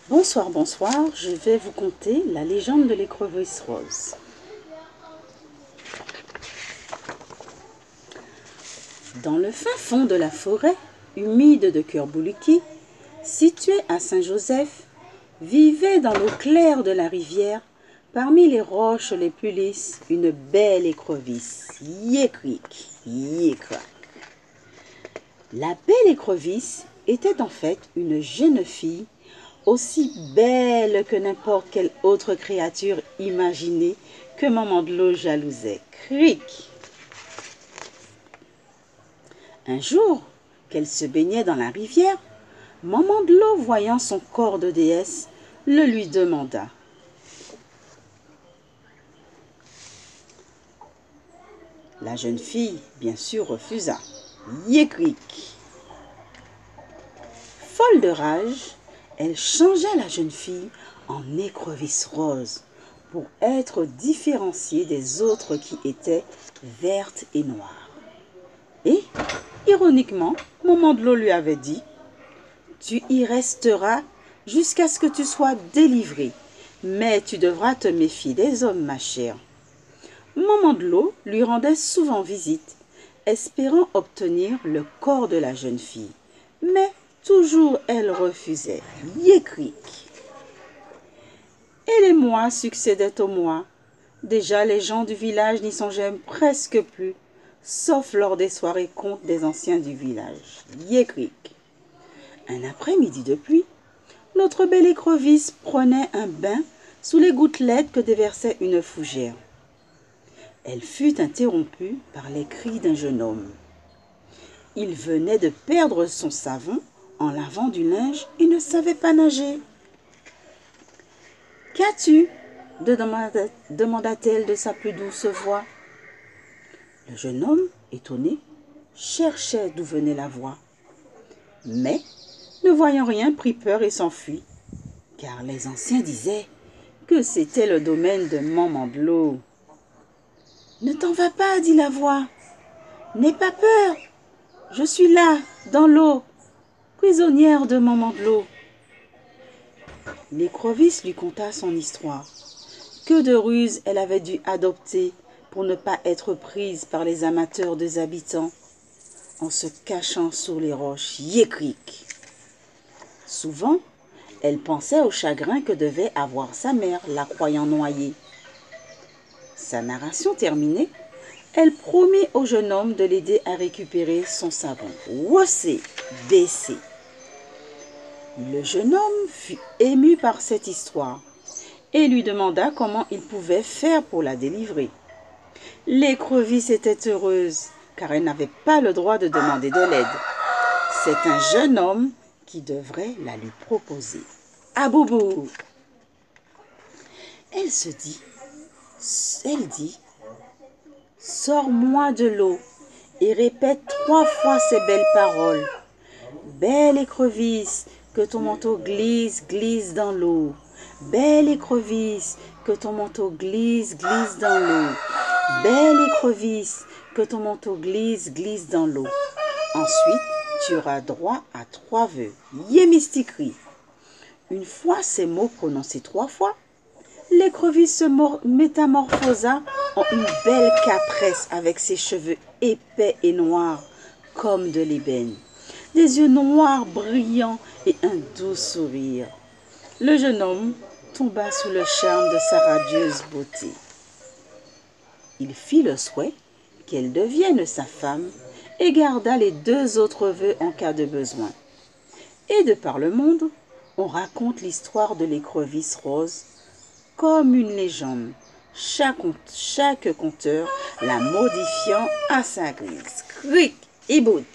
Bonsoir, bonsoir, je vais vous conter la légende de l'écrevisse rose. Dans le fin fond de la forêt humide de Curbuluki, située à Saint-Joseph, vivait dans l'eau claire de la rivière, parmi les roches les plus lisses, une belle écrevisse. Yécric, yécrac. La belle écrevisse était en fait une jeune fille aussi belle que n'importe quelle autre créature imaginée que Maman de l'eau jalousait. Cric! Un jour, qu'elle se baignait dans la rivière, Maman de l'eau, voyant son corps de déesse, le lui demanda. La jeune fille, bien sûr, refusa. Yécric! Folle de rage, elle changea la jeune fille en écrevisse rose pour être différenciée des autres qui étaient vertes et noires. Et, ironiquement, Maman de l'eau lui avait dit « Tu y resteras jusqu'à ce que tu sois délivrée, mais tu devras te méfier des hommes, ma chère. » Maman de l'eau lui rendait souvent visite, espérant obtenir le corps de la jeune fille. Mais toujours elle refusait. Yécric! Et les mois succédaient aux mois. Déjà les gens du village n'y songeaient presque plus, sauf lors des soirées contes des anciens du village. Yécric! Un après-midi de pluie, notre belle écrevisse prenait un bain sous les gouttelettes que déversait une fougère. Elle fut interrompue par les cris d'un jeune homme. Il venait de perdre son savon en lavant du linge et ne savait pas nager. « Qu'as-tu » demanda-t-elle de sa plus douce voix. Le jeune homme, étonné, cherchait d'où venait la voix. Mais, ne voyant rien, prit peur et s'enfuit, car les anciens disaient que c'était le domaine de Maman de l'eau. « Ne t'en va pas, dit la voix. N'aie pas peur. Je suis là, dans l'eau, prisonnière de Maman de l'eau. » L'écrevisse lui conta son histoire. Que de ruses elle avait dû adopter pour ne pas être prise par les amateurs des habitants, en se cachant sous les roches. Yécric! Souvent, elle pensait au chagrin que devait avoir sa mère, la croyant noyée. Sa narration terminée, elle promit au jeune homme de l'aider à récupérer son savon. Wossé, baissé. Le jeune homme fut ému par cette histoire et lui demanda comment il pouvait faire pour la délivrer. L'écrevisse était heureuse car elle n'avait pas le droit de demander de l'aide. C'est un jeune homme qui devrait la lui proposer. Ah boubou! Elle dit, sors-moi de l'eau et répète 3 fois ces belles paroles. Belle écrevisse, que ton manteau glisse, glisse dans l'eau. Belle écrevisse, que ton manteau glisse, glisse dans l'eau. Belle écrevisse, que ton manteau glisse, glisse dans l'eau. Ensuite, tu auras droit à 3 vœux. Yémisticri. Une fois ces mots prononcés 3 fois, l'écrevisse se métamorphosa en une belle capresse avec ses cheveux épais et noirs comme de l'ébène, des yeux noirs brillants et un doux sourire. Le jeune homme tomba sous le charme de sa radieuse beauté. Il fit le souhait qu'elle devienne sa femme et garda les 2 autres vœux en cas de besoin. Et de par le monde, on raconte l'histoire de l'écrevisse rose comme une légende, chaque conteur la modifiant à sa guise. Cric et bout.